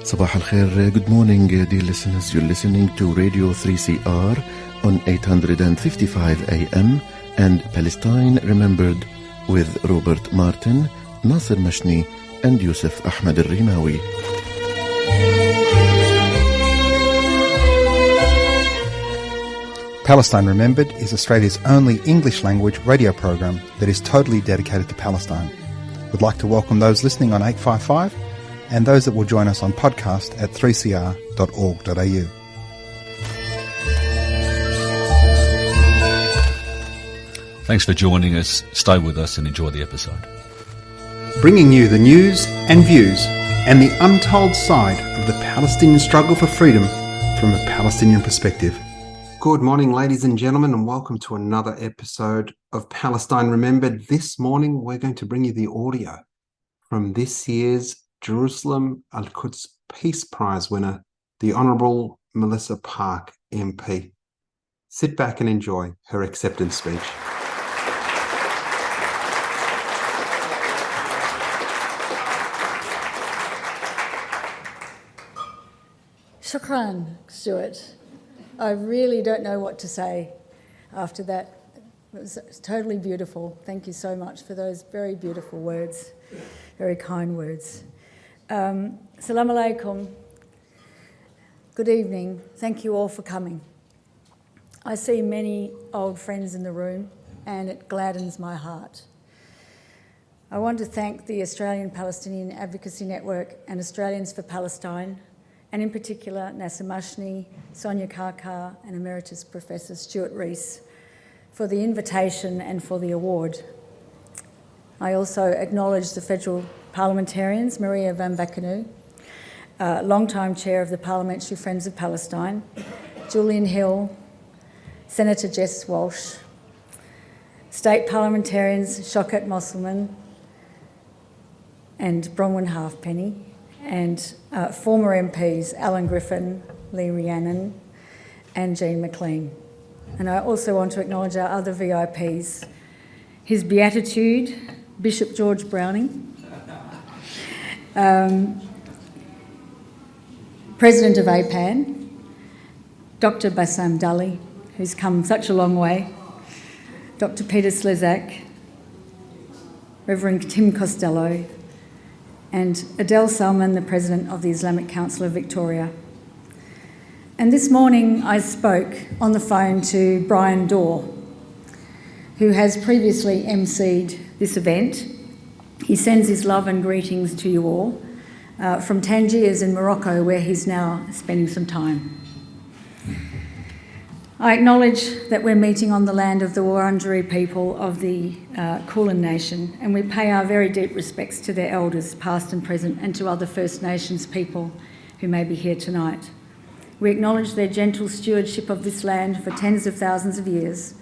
Sabah al-Khair, good morning dear listeners. You're listening to Radio 3CR on 855 AM and Palestine Remembered with Robert Martin, Nasser Mashni and Yusuf Ahmed al-Rimawi. Palestine Remembered is Australia's only English language radio program that is totally dedicated to Palestine. We'd like to welcome those listening on 855 and those that will join us on podcast at 3cr.org.au. Thanks for joining us. Stay with us and enjoy the episode. Bringing you the news and views and the untold side of the Palestinian struggle for freedom from a Palestinian perspective. Good morning, ladies and gentlemen, and welcome to another episode of Palestine Remembered. This morning, we're going to bring you the audio from this year's Jerusalem Al-Quds Peace Prize winner, the Honourable Melissa Parke, MP. Sit back and enjoy her acceptance speech. Shukran, Stuart. I really don't know what to say after that. It was totally beautiful. Thank you so much for those very beautiful words, very kind words. Assalamu alaikum. Good evening. Thank you all for coming. I see many old friends in the room and it gladdens my heart. I want to thank the Australian Palestinian Advocacy Network and Australians for Palestine, and in particular Nasser Mashni, Sonia Karkar and Emeritus Professor Stuart Rees for the invitation and for the award. I also acknowledge the federal parliamentarians, Maria Van Vakenu, long-time chair of the Parliamentary Friends of Palestine, Julian Hill, Senator Jess Walsh, state parliamentarians Shaukat Mosselman and Bronwyn Halfpenny, and former MPs Alan Griffin, Lee Rhiannon and Jean McLean. And I also want to acknowledge our other VIPs, His Beatitude, Bishop George Browning, President of APAN, Dr. Bassam Dali, who's come such a long way, Dr. Peter Slezak, Reverend Tim Costello, and Adele Salman, the President of the Islamic Council of Victoria. And this morning I spoke on the phone to Brian Dorr, who has previously emceed this event. He sends his love and greetings to you all from Tangiers in Morocco, where he's now spending some time. I acknowledge that we're meeting on the land of the Wurundjeri people of the Kulin Nation, and we pay our very deep respects to their elders, past and present, and to other First Nations people who may be here tonight. We acknowledge their gentle stewardship of this land for tens of thousands of years,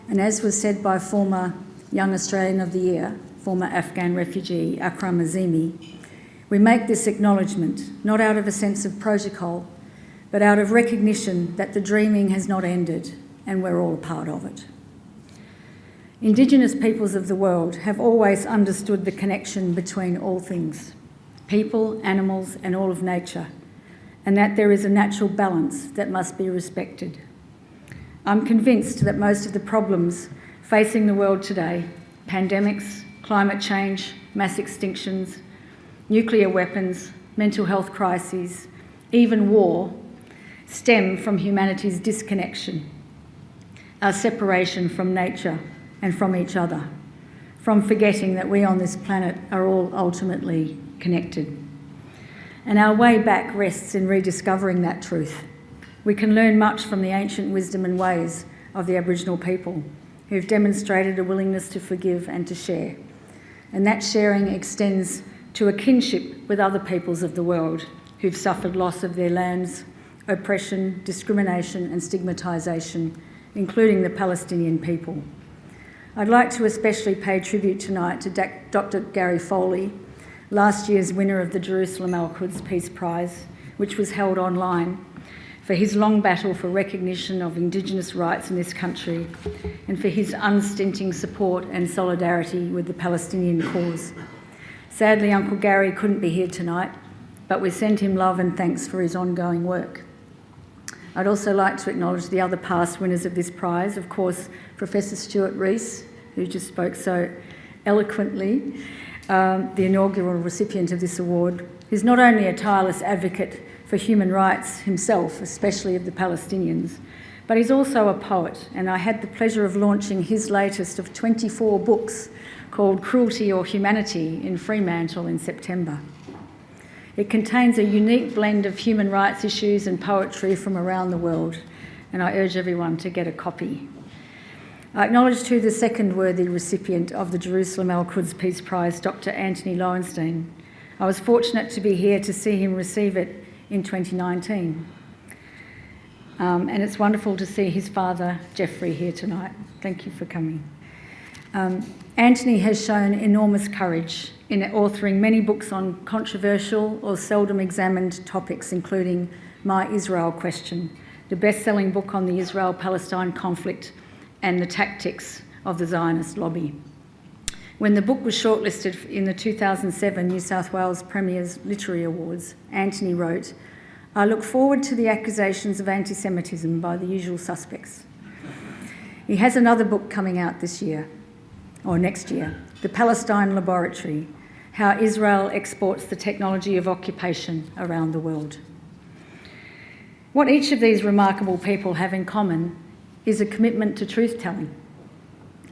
and as was said by former Young Australian of the Year, former Afghan refugee Akram Azimi, we make this acknowledgement not out of a sense of protocol, but out of recognition that the dreaming has not ended and we're all a part of it. Indigenous peoples of the world have always understood the connection between all things, people, animals, and all of nature, and that there is a natural balance that must be respected. I'm convinced that most of the problems facing the world today, pandemics, climate change, mass extinctions, nuclear weapons, mental health crises, even war, stem from humanity's disconnection, our separation from nature and from each other, from forgetting that we on this planet are all ultimately connected. And our way back rests in rediscovering that truth. We can learn much from the ancient wisdom and ways of the Aboriginal people, who've demonstrated a willingness to forgive and to share. And that sharing extends to a kinship with other peoples of the world who've suffered loss of their lands, oppression, discrimination and stigmatisation, including the Palestinian people. I'd like to especially pay tribute tonight to Dr. Gary Foley, last year's winner of the Jerusalem Al-Quds Peace Prize, which was held online, for his long battle for recognition of Indigenous rights in this country and for his unstinting support and solidarity with the Palestinian cause. Sadly, Uncle Gary couldn't be here tonight. but we send him love and thanks for his ongoing work. I'd also like to acknowledge the other past winners of this prize, of course, Professor Stuart Rees, who just spoke so eloquently, the inaugural recipient of this award, who's not only a tireless advocate for human rights himself, especially of the Palestinians, but he's also a poet, and I had the pleasure of launching his latest of 24 books called Cruelty or Humanity in Fremantle in September. It contains a unique blend of human rights issues and poetry from around the world, and I urge everyone to get a copy. I acknowledge too the second worthy recipient of the Jerusalem Al-Quds Peace Prize, Dr. Anthony Lowenstein. I was fortunate to be here to see him receive it in 2019. And it's wonderful to see his father, Jeffrey, here tonight. Thank you for coming. Anthony has shown enormous courage in authoring many books on controversial or seldom examined topics, including My Israel Question, the best-selling book on the Israel-Palestine conflict and the tactics of the Zionist lobby. When the book was shortlisted in the 2007 New South Wales Premier's Literary Awards, Anthony wrote, "I look forward to the accusations of anti-Semitism by the usual suspects." He has another book coming out this year, or next year, The Palestine Laboratory, How Israel Exports the Technology of Occupation Around the World. What each of these remarkable people have in common is a commitment to truth-telling.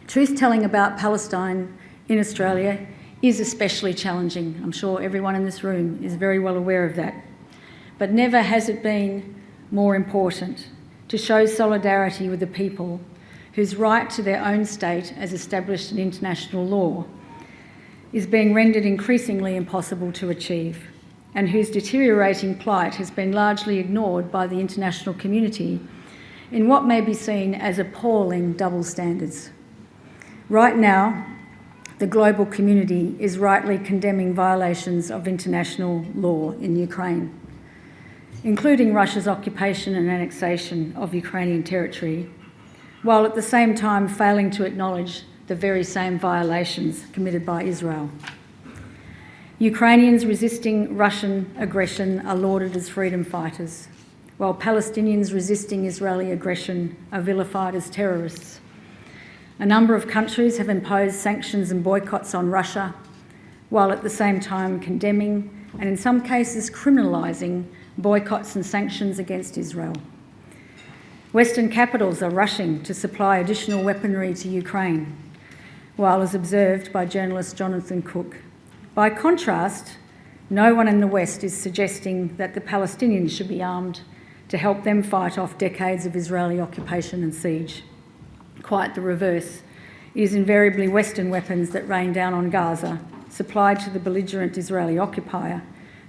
Truth-telling about Palestine in Australia is especially challenging. I'm sure everyone in this room is very well aware of that. But never has it been more important to show solidarity with the people whose right to their own state, as established in international law, is being rendered increasingly impossible to achieve, and whose deteriorating plight has been largely ignored by the international community in what may be seen as appalling double standards. Right now, the global community is rightly condemning violations of international law in Ukraine, including Russia's occupation and annexation of Ukrainian territory, while at the same time failing to acknowledge the very same violations committed by Israel. Ukrainians resisting Russian aggression are lauded as freedom fighters, while Palestinians resisting Israeli aggression are vilified as terrorists. A number of countries have imposed sanctions and boycotts on Russia, while at the same time condemning and in some cases criminalising boycotts and sanctions against Israel. Western capitals are rushing to supply additional weaponry to Ukraine, while as observed by journalist Jonathan Cook. By contrast, no one in the West is suggesting that the Palestinians should be armed to help them fight off decades of Israeli occupation and siege. Quite the reverse. It is invariably Western weapons that rain down on Gaza, supplied to the belligerent Israeli occupier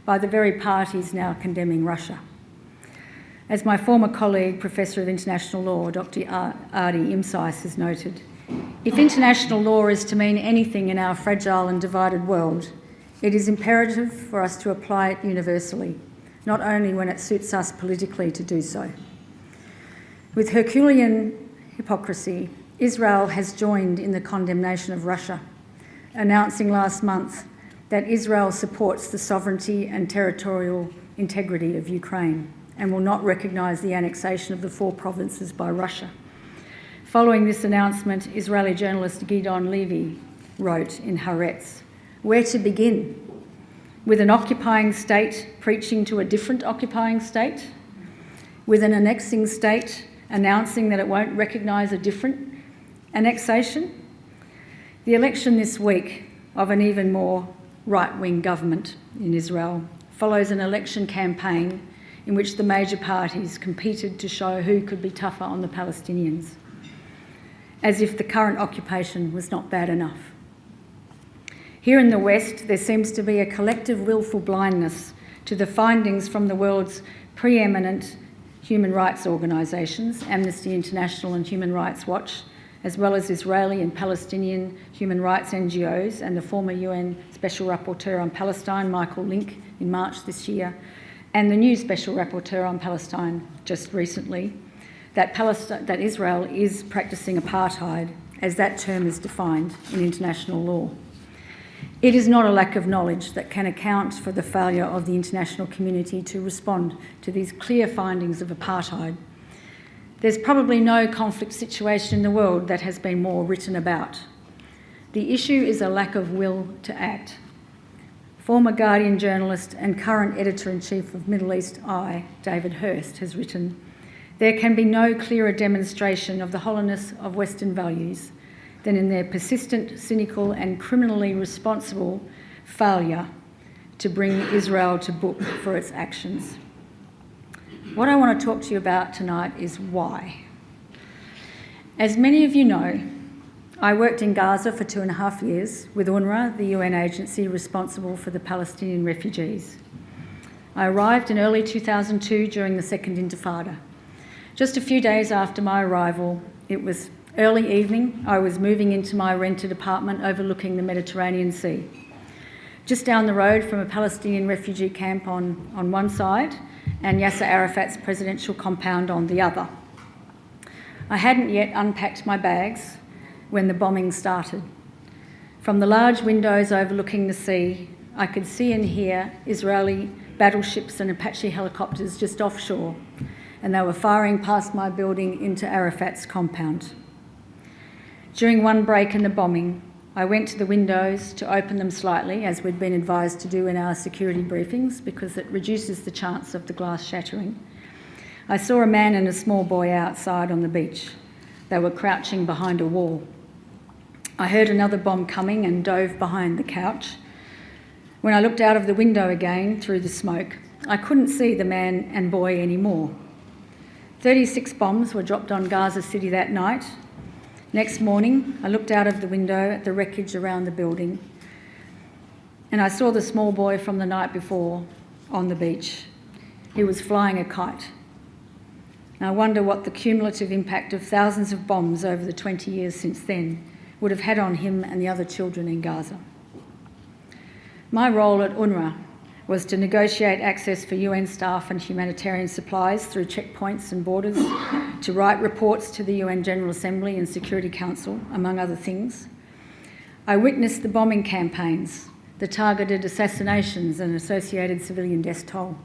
by the very parties now condemning Russia. As my former colleague, Professor of International Law, Dr. Adi Imsais, has noted, if international law is to mean anything in our fragile and divided world, it is imperative for us to apply it universally, not only when it suits us politically to do so. With Herculean hypocrisy, Israel has joined in the condemnation of Russia, announcing last month that Israel supports the sovereignty and territorial integrity of Ukraine and will not recognise the annexation of the 4 provinces by Russia. Following this announcement, Israeli journalist Gidon Levy wrote in Haaretz, "Where to begin? With an occupying state preaching to a different occupying state? With an annexing state announcing that it won't recognise a different annexation?" The election this week of an even more right-wing government in Israel follows an election campaign in which the major parties competed to show who could be tougher on the Palestinians, as if the current occupation was not bad enough. Here in the West, there seems to be a collective willful blindness to the findings from the world's preeminent human rights organisations, Amnesty International and Human Rights Watch, as well as Israeli and Palestinian human rights NGOs and the former UN Special Rapporteur on Palestine, Michael Link, in March this year, and the new Special Rapporteur on Palestine just recently, that Israel is practising apartheid, as that term is defined in international law. It is not a lack of knowledge that can account for the failure of the international community to respond to these clear findings of apartheid. There's probably no conflict situation in the world that has been more written about. The issue is a lack of will to act. Former Guardian journalist and current editor-in-chief of Middle East Eye, David Hurst, has written, "There can be no clearer demonstration of the hollowness of Western values than in their persistent, cynical and criminally responsible failure to bring Israel to book for its actions." What I want to talk to you about tonight is why. As many of you know, I worked in Gaza for 2.5 years with UNRWA, the UN agency responsible for the Palestinian refugees. I arrived in early 2002 during the Second Intifada. Just a few days after my arrival, it was early evening. I was moving into my rented apartment overlooking the Mediterranean Sea. Just down the road from a Palestinian refugee camp on one side and Yasser Arafat's presidential compound on the other. I hadn't yet unpacked my bags when the bombing started. From the large windows overlooking the sea, I could see and hear Israeli battleships and Apache helicopters just offshore, and they were firing past my building into Arafat's compound. During one break in the bombing, I went to the windows to open them slightly, as we'd been advised to do in our security briefings, because it reduces the chance of the glass shattering. I saw a man and a small boy outside on the beach. They were crouching behind a wall. I heard another bomb coming and dove behind the couch. When I looked out of the window again through the smoke, I couldn't see the man and boy anymore. 36 bombs were dropped on Gaza City that night. Next morning, I looked out of the window at the wreckage around the building, and I saw the small boy from the night before on the beach. He was flying a kite. And I wonder what the cumulative impact of thousands of bombs over the 20 years since then would have had on him and the other children in Gaza. My role at UNRWA was to negotiate access for UN staff and humanitarian supplies through checkpoints and borders, to write reports to the UN General Assembly and Security Council, among other things. I witnessed the bombing campaigns, the targeted assassinations and associated civilian death toll,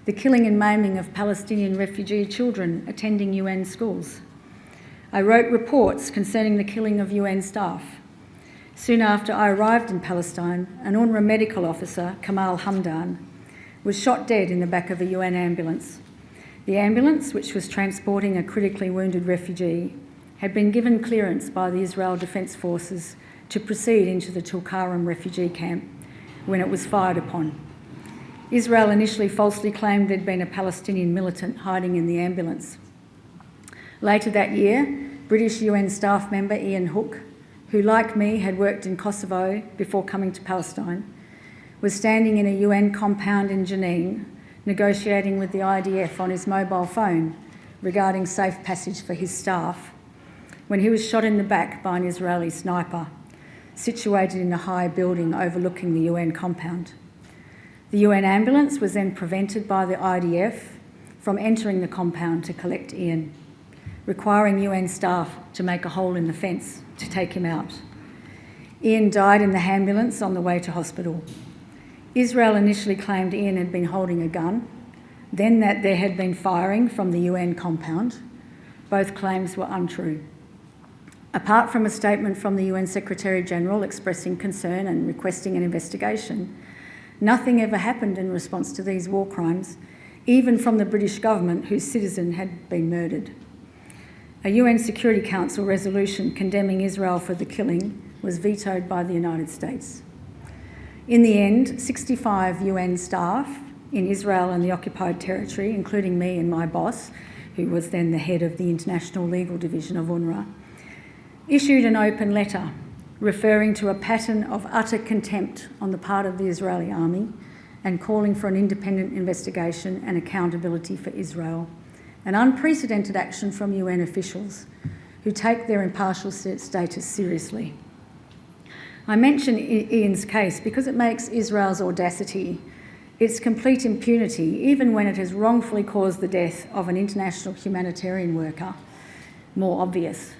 the killing and maiming of Palestinian refugee children attending UN schools. I wrote reports concerning the killing of UN staff. Soon after I arrived in Palestine, an UNRWA medical officer, Kamal Hamdan, was shot dead in the back of a UN ambulance. The ambulance, which was transporting a critically wounded refugee, had been given clearance by the Israel Defence Forces to proceed into the Tulkarem refugee camp when it was fired upon. Israel initially falsely claimed there'd been a Palestinian militant hiding in the ambulance. Later that year, British UN staff member Ian Hook, who, like me, had worked in Kosovo before coming to Palestine, was standing in a UN compound in Jenin, negotiating with the IDF on his mobile phone regarding safe passage for his staff, when he was shot in the back by an Israeli sniper, situated in a high building overlooking the UN compound. The UN ambulance was then prevented by the IDF from entering the compound to collect Ian, requiring UN staff to make a hole in the fence to take him out. Ian died in the ambulance on the way to hospital. Israel initially claimed Ian had been holding a gun, then that there had been firing from the UN compound. Both claims were untrue. Apart from a statement from the UN Secretary-General expressing concern and requesting an investigation, nothing ever happened in response to these war crimes, even from the British government whose citizen had been murdered. A UN Security Council resolution condemning Israel for the killing was vetoed by the United States. In the end, 65 UN staff in Israel and the occupied territory, including me and my boss, who was then the head of the International Legal Division of UNRWA, issued an open letter referring to a pattern of utter contempt on the part of the Israeli army and calling for an independent investigation and accountability for Israel, an unprecedented action from UN officials who take their impartial status seriously. I mention Ian's case because it makes Israel's audacity, its complete impunity, even when it has wrongfully caused the death of an international humanitarian worker, more obvious.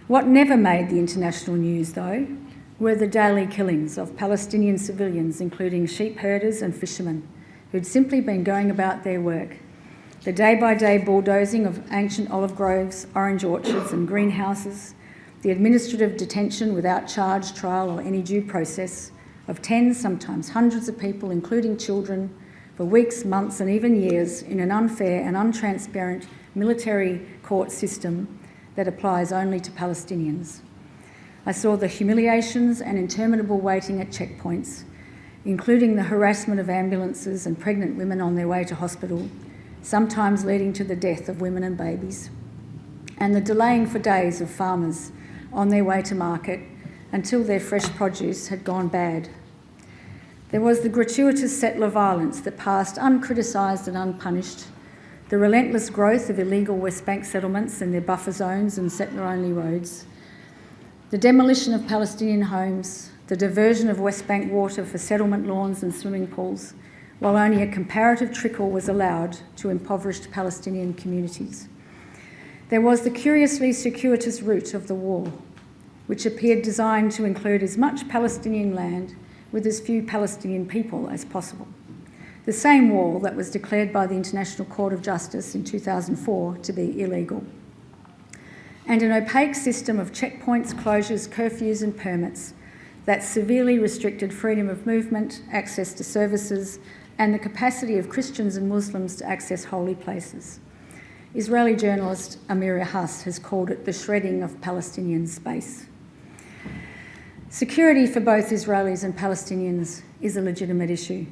What never made the international news, though, were the daily killings of Palestinian civilians, including sheep herders and fishermen, who'd simply been going about their work. The day-by-day bulldozing of ancient olive groves, orange orchards and greenhouses, the administrative detention without charge, trial or any due process of tens, sometimes hundreds of people, including children, for weeks, months and even years in an unfair and untransparent military court system that applies only to Palestinians. I saw the humiliations and interminable waiting at checkpoints, including the harassment of ambulances and pregnant women on their way to hospital, sometimes leading to the death of women and babies, and the delaying for days of farmers on their way to market until their fresh produce had gone bad. There was the gratuitous settler violence that passed uncriticised and unpunished, the relentless growth of illegal West Bank settlements and their buffer zones and settler-only roads, the demolition of Palestinian homes, the diversion of West Bank water for settlement lawns and swimming pools, while only a comparative trickle was allowed to impoverished Palestinian communities. There was the curiously circuitous route of the wall, which appeared designed to include as much Palestinian land with as few Palestinian people as possible. The same wall that was declared by the International Court of Justice in 2004 to be illegal. And an opaque system of checkpoints, closures, curfews and permits that severely restricted freedom of movement, access to services and the capacity of Christians and Muslims to access holy places. Israeli journalist Amira Hass has called it the shredding of Palestinian space. Security for both Israelis and Palestinians is a legitimate issue,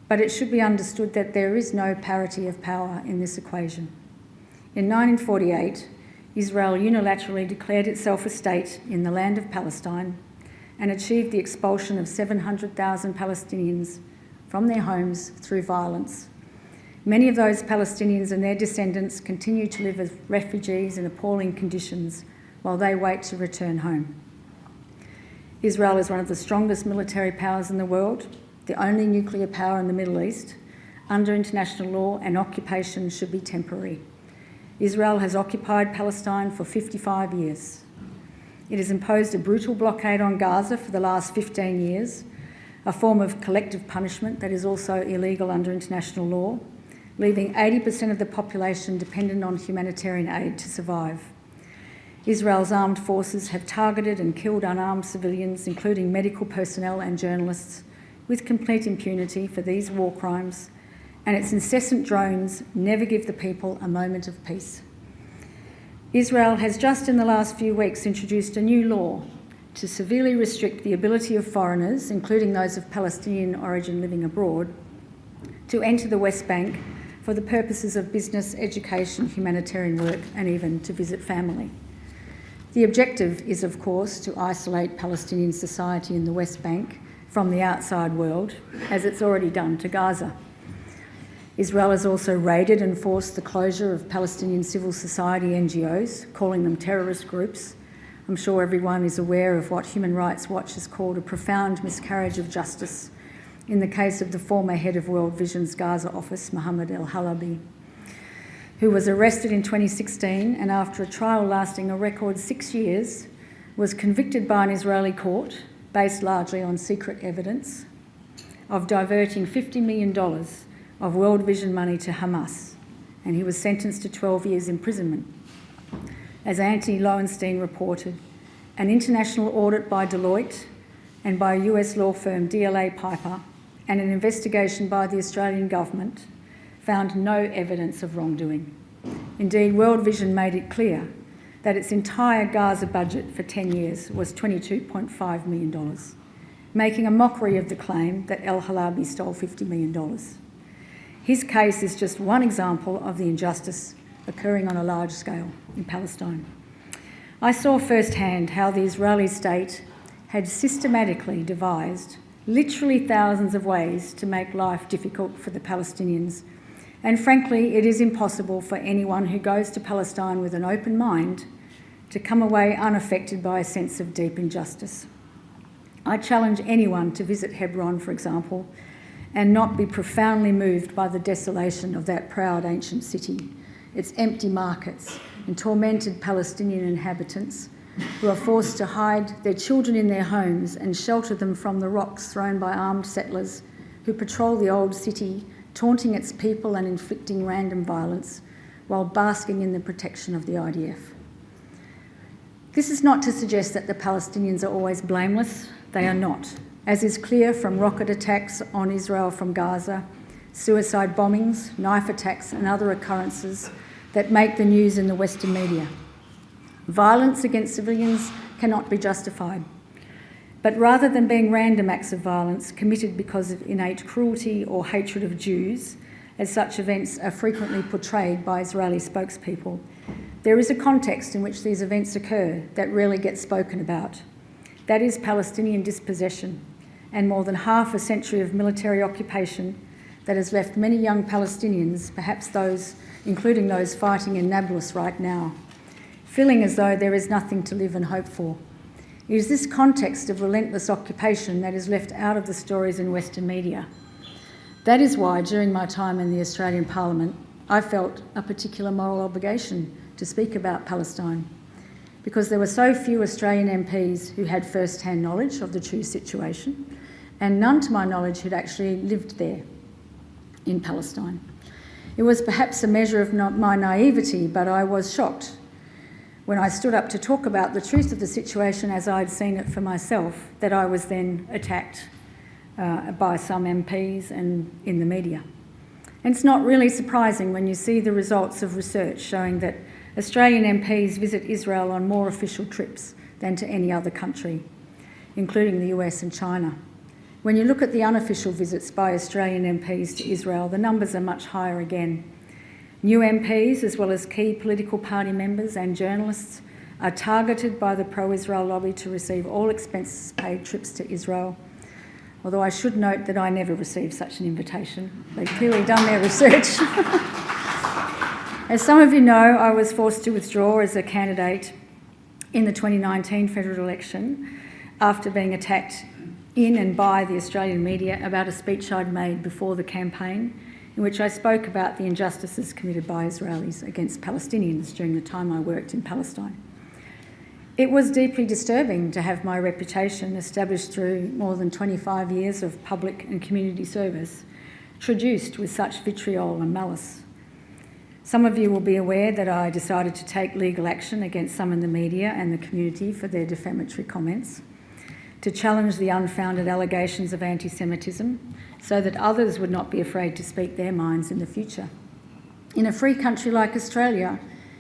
but it should be understood that there is no parity of power in this equation. In 1948, Israel unilaterally declared itself a state in the land of Palestine and achieved the expulsion of 700,000 Palestinians from their homes through violence. Many of those Palestinians and their descendants continue to live as refugees in appalling conditions while they wait to return home. Israel is one of the strongest military powers in the world, the only nuclear power in the Middle East. Under international law, an occupation should be temporary. Israel has occupied Palestine for 55 years. It has imposed a brutal blockade on Gaza for the last 15 years, a form of collective punishment that is also illegal under international law, leaving 80% of the population dependent on humanitarian aid to survive. Israel's armed forces have targeted and killed unarmed civilians, including medical personnel and journalists, with complete impunity for these war crimes, and its incessant drones never give the people a moment of peace. Israel has just in the last few weeks introduced a new law to severely restrict the ability of foreigners, including those of Palestinian origin living abroad, to enter the West Bank for the purposes of business, education, humanitarian work, and even to visit family. The objective is, of course, to isolate Palestinian society in the West Bank from the outside world, as it's already done to Gaza. Israel has also raided and forced the closure of Palestinian civil society NGOs, calling them terrorist groups. I'm sure everyone is aware of what Human Rights Watch has called a profound miscarriage of justice in the case of the former head of World Vision's Gaza office, Mohammed El-Halabi, who was arrested in 2016 and after a trial lasting a record 6 years, was convicted by an Israeli court, based largely on secret evidence, of diverting $50 million of World Vision money to Hamas, and he was sentenced to 12 years imprisonment. As Anthony Lowenstein reported, an international audit by Deloitte and by US law firm DLA Piper and an investigation by the Australian government found no evidence of wrongdoing. Indeed, World Vision made it clear that its entire Gaza budget for 10 years was $22.5 million, making a mockery of the claim that El-Halabi stole $50 million. His case is just one example of the injustice occurring on a large scale in Palestine. I saw firsthand how the Israeli state had systematically devised literally thousands of ways to make life difficult for the Palestinians. And frankly, it is impossible for anyone who goes to Palestine with an open mind to come away unaffected by a sense of deep injustice. I challenge anyone to visit Hebron, for example, and not be profoundly moved by the desolation of that proud ancient city, its empty markets and tormented Palestinian inhabitants, who are forced to hide their children in their homes and shelter them from the rocks thrown by armed settlers who patrol the old city, taunting its people and inflicting random violence while basking in the protection of the IDF. This is not to suggest that the Palestinians are always blameless. They are not, as is clear from rocket attacks on Israel from Gaza, suicide bombings, knife attacks and other occurrences that make the news in the Western media. Violence against civilians cannot be justified. But rather than being random acts of violence committed because of innate cruelty or hatred of Jews, as such events are frequently portrayed by Israeli spokespeople, there is a context in which these events occur that rarely gets spoken about. That is Palestinian dispossession and more than half a century of military occupation that has left many young Palestinians, perhaps those, including those fighting in Nablus right now, feeling as though there is nothing to live and hope for. It is this context of relentless occupation that is left out of the stories in Western media. That is why, during my time in the Australian Parliament, I felt a particular moral obligation to speak about Palestine, because there were so few Australian MPs who had first-hand knowledge of the true situation, and none to my knowledge who'd actually lived there in Palestine. It was perhaps a measure of my naivety, but I was shocked when I stood up to talk about the truth of the situation as I'd seen it for myself, that I was then attacked by some MPs and in the media. And it's not really surprising when you see the results of research showing that Australian MPs visit Israel on more official trips than to any other country, including the US and China. When you look at the unofficial visits by Australian MPs to Israel, the numbers are much higher again. New MPs, as well as key political party members and journalists, are targeted by the pro-Israel lobby to receive all expenses paid trips to Israel, although I should note that I never received such an invitation. They've clearly done their research. As some of you know, I was forced to withdraw as a candidate in the 2019 federal election after being attacked in and by the Australian media about a speech I'd made before the campaign, in which I spoke about the injustices committed by Israelis against Palestinians during the time I worked in Palestine. It was deeply disturbing to have my reputation, established through more than 25 years of public and community service, traduced with such vitriol and malice. Some of you will be aware that I decided to take legal action against some in the media and the community for their defamatory comments, to challenge the unfounded allegations of anti-Semitism, so that others would not be afraid to speak their minds in the future. In a free country like Australia,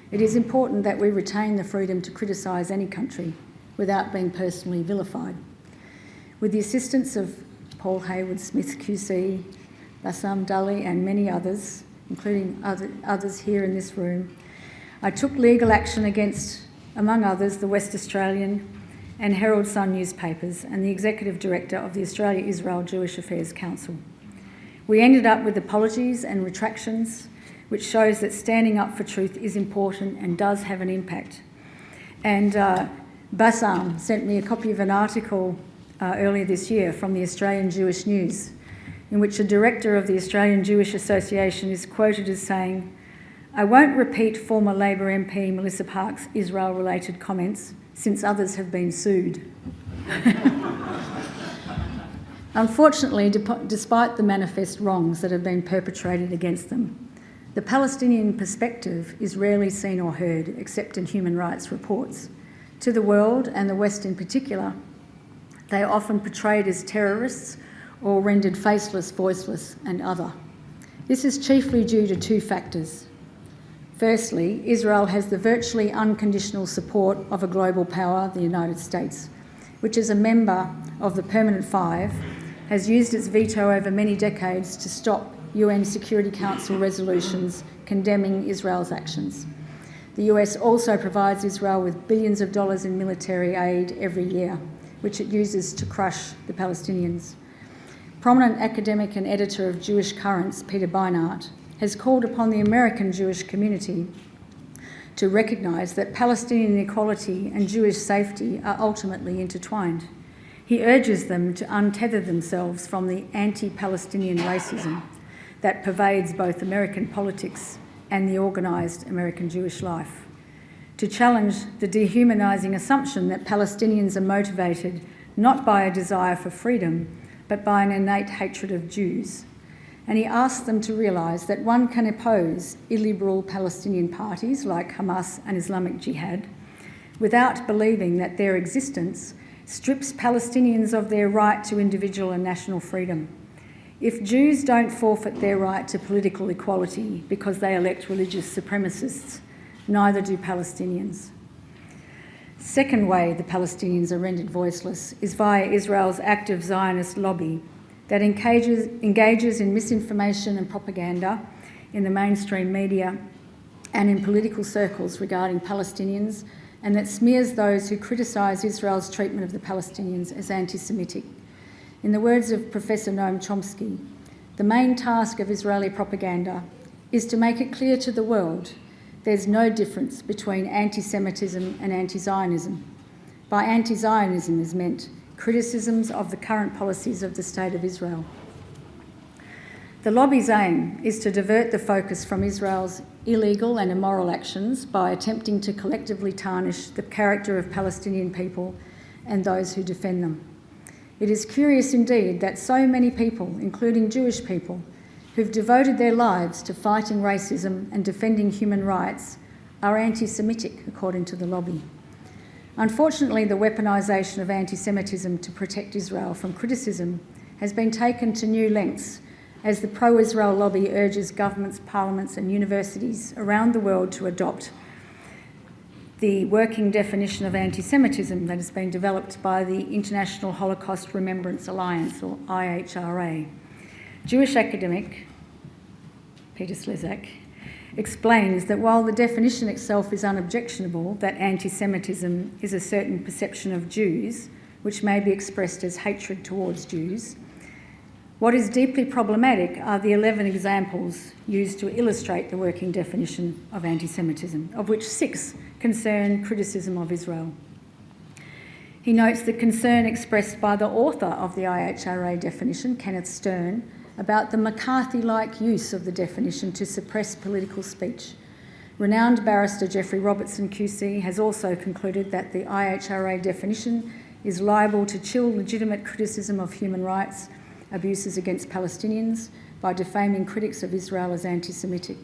it is important that we retain the freedom to criticise any country without being personally vilified. With the assistance of Paul Hayward-Smith QC, Bassam Dali and many others, including others here in this room, I took legal action against, among others, the West Australian and Herald Sun newspapers and the Executive Director of the Australia-Israel Jewish Affairs Council. We ended up with apologies and retractions, which shows that standing up for truth is important and does have an impact. And Bassam sent me a copy of an article earlier this year from the Australian Jewish News, in which a director of the Australian Jewish Association is quoted as saying, "I won't repeat former Labor MP Melissa Parke's Israel-related comments, since others have been sued." Unfortunately, despite the manifest wrongs that have been perpetrated against them, the Palestinian perspective is rarely seen or heard, except in human rights reports. To the world, and the West in particular, they are often portrayed as terrorists or rendered faceless, voiceless, and other. This is chiefly due to two factors. Firstly, Israel has the virtually unconditional support of a global power, the United States, which as a member of the Permanent Five has used its veto over many decades to stop UN Security Council resolutions condemning Israel's actions. The US also provides Israel with billions of dollars in military aid every year, which it uses to crush the Palestinians. Prominent academic and editor of Jewish Currents, Peter Beinart, has called upon the American Jewish community to recognise that Palestinian equality and Jewish safety are ultimately intertwined. He urges them to untether themselves from the anti-Palestinian racism that pervades both American politics and the organised American Jewish life, to challenge the dehumanising assumption that Palestinians are motivated not by a desire for freedom, but by an innate hatred of Jews. And he asked them to realise that one can oppose illiberal Palestinian parties like Hamas and Islamic Jihad without believing that their existence strips Palestinians of their right to individual and national freedom. If Jews don't forfeit their right to political equality because they elect religious supremacists, neither do Palestinians. Second way the Palestinians are rendered voiceless is via Israel's active Zionist lobby that engages in misinformation and propaganda in the mainstream media and in political circles regarding Palestinians, and that smears those who criticise Israel's treatment of the Palestinians as anti-Semitic. In the words of Professor Noam Chomsky, the main task of Israeli propaganda is to make it clear to the world there's no difference between anti-Semitism and anti-Zionism. By anti-Zionism is meant criticisms of the current policies of the State of Israel. The lobby's aim is to divert the focus from Israel's illegal and immoral actions by attempting to collectively tarnish the character of Palestinian people and those who defend them. It is curious indeed that so many people, including Jewish people, who've devoted their lives to fighting racism and defending human rights, are anti-Semitic, according to the lobby. Unfortunately, the weaponisation of anti-Semitism to protect Israel from criticism has been taken to new lengths as the pro-Israel lobby urges governments, parliaments and universities around the world to adopt the working definition of anti-Semitism that has been developed by the International Holocaust Remembrance Alliance, or IHRA. Jewish academic Peter Slezak explains that while the definition itself is unobjectionable, that anti-Semitism is a certain perception of Jews, which may be expressed as hatred towards Jews, what is deeply problematic are the 11 examples used to illustrate the working definition of anti-Semitism, of which 6 concern criticism of Israel. He notes the concern expressed by the author of the IHRA definition, Kenneth Stern, about the McCarthy-like use of the definition to suppress political speech. Renowned barrister Geoffrey Robertson QC has also concluded that the IHRA definition is liable to chill legitimate criticism of human rights, abuses against Palestinians, by defaming critics of Israel as anti-Semitic.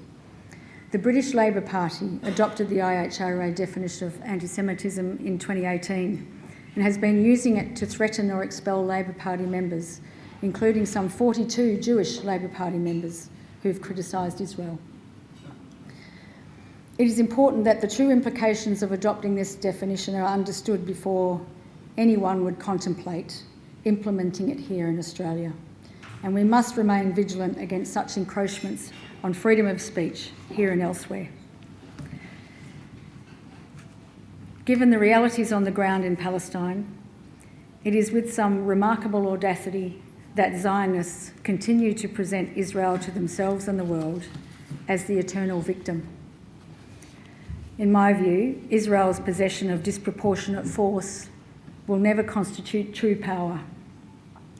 The British Labour Party adopted the IHRA definition of anti-Semitism in 2018 and has been using it to threaten or expel Labour Party members, including some 42 Jewish Labour Party members who've criticised Israel. It is important that the true implications of adopting this definition are understood before anyone would contemplate implementing it here in Australia. And we must remain vigilant against such encroachments on freedom of speech here and elsewhere. Given the realities on the ground in Palestine, it is with some remarkable audacity that Zionists continue to present Israel to themselves and the world as the eternal victim. In my view, Israel's possession of disproportionate force will never constitute true power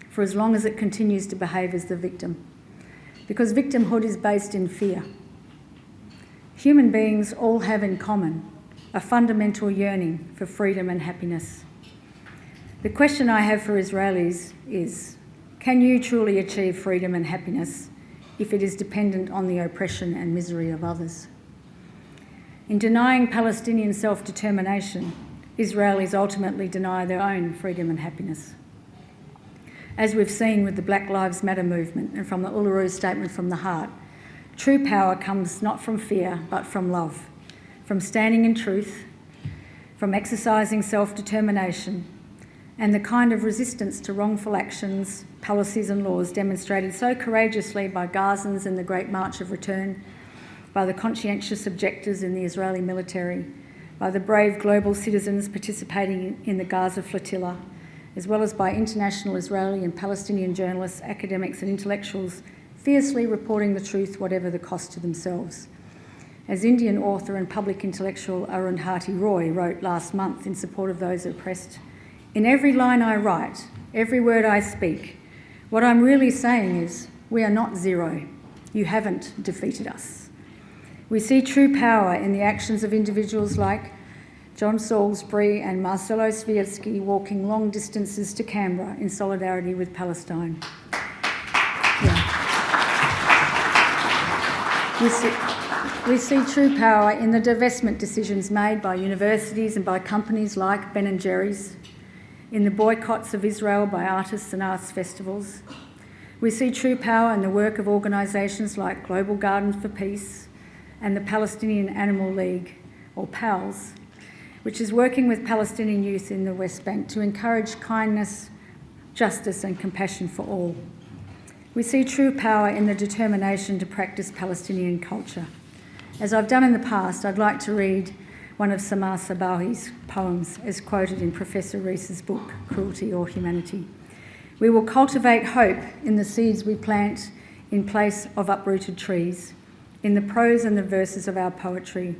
for as long as it continues to behave as the victim, because victimhood is based in fear. Human beings all have in common a fundamental yearning for freedom and happiness. The question I have for Israelis is, can you truly achieve freedom and happiness if it is dependent on the oppression and misery of others? In denying Palestinian self-determination, Israelis ultimately deny their own freedom and happiness. As we've seen with the Black Lives Matter movement and from the Uluru Statement from the Heart, true power comes not from fear but from love, from standing in truth, from exercising self-determination, and the kind of resistance to wrongful actions, policies and laws demonstrated so courageously by Gazans in the Great March of Return, by the conscientious objectors in the Israeli military, by the brave global citizens participating in the Gaza flotilla, as well as by international Israeli and Palestinian journalists, academics and intellectuals fiercely reporting the truth whatever the cost to themselves. As Indian author and public intellectual Arundhati Roy wrote last month in support of those oppressed, "In every line I write, every word I speak, what I'm really saying is, we are not zero. You haven't defeated us." We see true power in the actions of individuals like John Salisbury and Marcelo Swiecki walking long distances to Canberra in solidarity with Palestine. We see true power in the divestment decisions made by universities and by companies like Ben & Jerry's, in the boycotts of Israel by artists and arts festivals. We see true power in the work of organisations like Global Gardens for Peace and the Palestinian Animal League, or PALS, which is working with Palestinian youth in the West Bank to encourage kindness, justice and compassion for all. We see true power in the determination to practice Palestinian culture. As I've done in the past, I'd like to read one of Samar Sabahi's poems as quoted in Professor Rees's book, Cruelty or Humanity. We will cultivate hope in the seeds we plant in place of uprooted trees, in the prose and the verses of our poetry,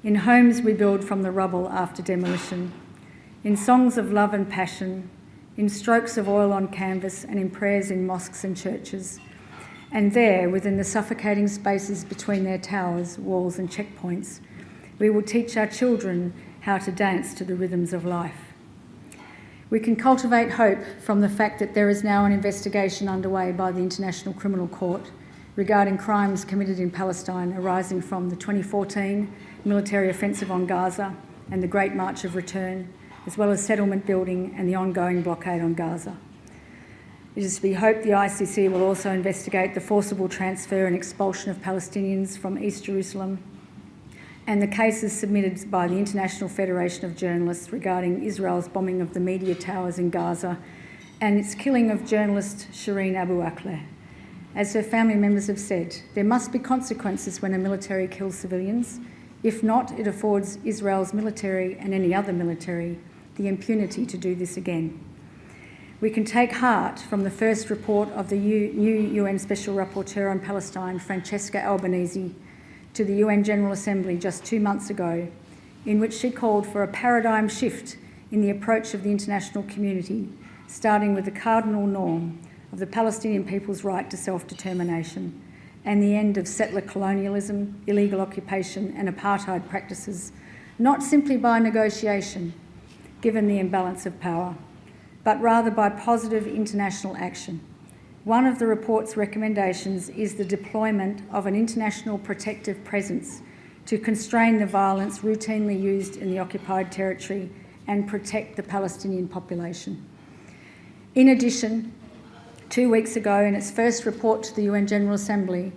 in homes we build from the rubble after demolition, in songs of love and passion, in strokes of oil on canvas and in prayers in mosques and churches, and there, within the suffocating spaces between their towers, walls and checkpoints, we will teach our children how to dance to the rhythms of life. We can cultivate hope from the fact that there is now an investigation underway by the International Criminal Court regarding crimes committed in Palestine arising from the 2014 military offensive on Gaza and the Great March of Return, as well as settlement building and the ongoing blockade on Gaza. It is to be hoped the ICC will also investigate the forcible transfer and expulsion of Palestinians from East Jerusalem and the cases submitted by the International Federation of Journalists regarding Israel's bombing of the media towers in Gaza and its killing of journalist Shireen Abu Akleh. As her family members have said, there must be consequences when a military kills civilians. If not, it affords Israel's military and any other military the impunity to do this again. We can take heart from the first report of the new UN Special Rapporteur on Palestine, Francesca Albanese, to the UN General Assembly just 2 months ago, in which she called for a paradigm shift in the approach of the international community, starting with the cardinal norm of the Palestinian people's right to self-determination and the end of settler colonialism, illegal occupation and apartheid practices, not simply by negotiation, given the imbalance of power, but rather by positive international action. One of the report's recommendations is the deployment of an international protective presence to constrain the violence routinely used in the occupied territory and protect the Palestinian population. In addition, 2 weeks ago, in its first report to the UN General Assembly,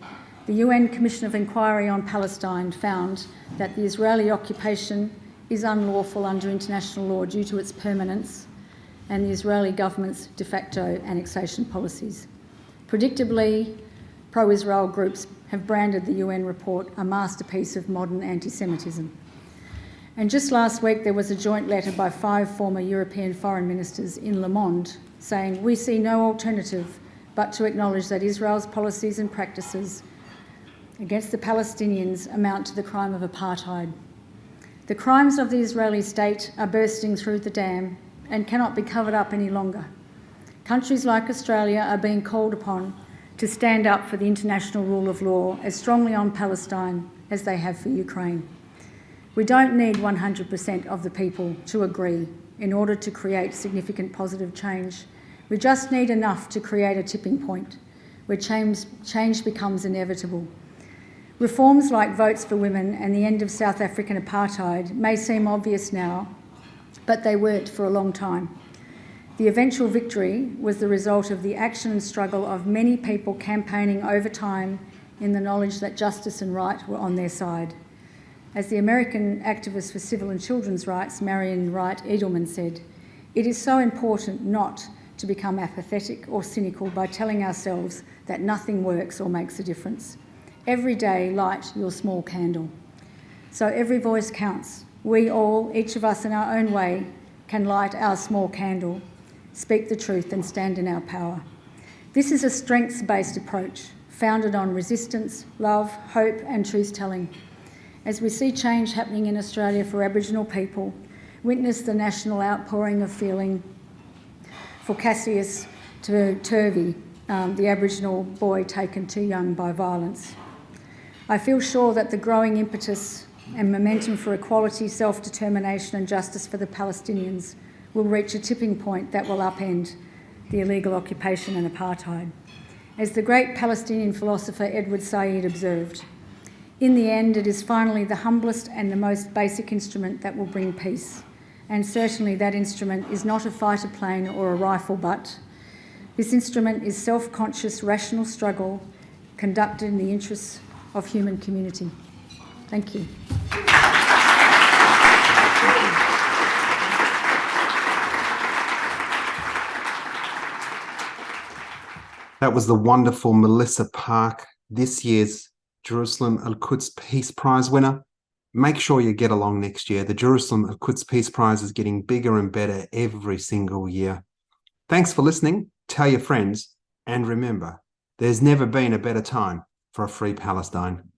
the UN Commission of Inquiry on Palestine found that the Israeli occupation is unlawful under international law due to its permanence and the Israeli government's de facto annexation policies. Predictably, pro-Israel groups have branded the UN report a masterpiece of modern anti-Semitism. And just last week there was a joint letter by 5 former European foreign ministers in Le Monde saying, "We see no alternative but to acknowledge that Israel's policies and practices against the Palestinians amount to the crime of apartheid. The crimes of the Israeli state are bursting through the dam and cannot be covered up any longer. Countries like Australia are being called upon to stand up for the international rule of law as strongly on Palestine as they have for Ukraine. We don't need 100% of the people to agree in order to create significant positive change. We just need enough to create a tipping point where change becomes inevitable. Reforms like votes for women and the end of South African apartheid may seem obvious now, but they weren't for a long time. The eventual victory was the result of the action and struggle of many people campaigning over time in the knowledge that justice and right were on their side. As the American activist for civil and children's rights, Marian Wright Edelman, said, "It is so important not to become apathetic or cynical by telling ourselves that nothing works or makes a difference. Every day, light your small candle." So every voice counts. We all, each of us in our own way, can light our small candle, speak the truth and stand in our power. This is a strengths-based approach, founded on resistance, love, hope and truth-telling. As we see change happening in Australia for Aboriginal people, witness the national outpouring of feeling for Cassius Turvey, the Aboriginal boy taken too young by violence. I feel sure that the growing impetus and momentum for equality, self-determination and justice for the Palestinians will reach a tipping point that will upend the illegal occupation and apartheid. As the great Palestinian philosopher Edward Said observed, in the end, it is finally the humblest and the most basic instrument that will bring peace. And certainly that instrument is not a fighter plane or a rifle butt. This instrument is self-conscious, rational struggle conducted in the interests of human community. Thank you. That was the wonderful Melissa Parke, this year's Jerusalem Al-Quds Peace Prize winner. Make sure you get along next year. The Jerusalem Al-Quds Peace Prize is getting bigger and better every single year. Thanks for listening. Tell your friends. And remember, there's never been a better time for a free Palestine.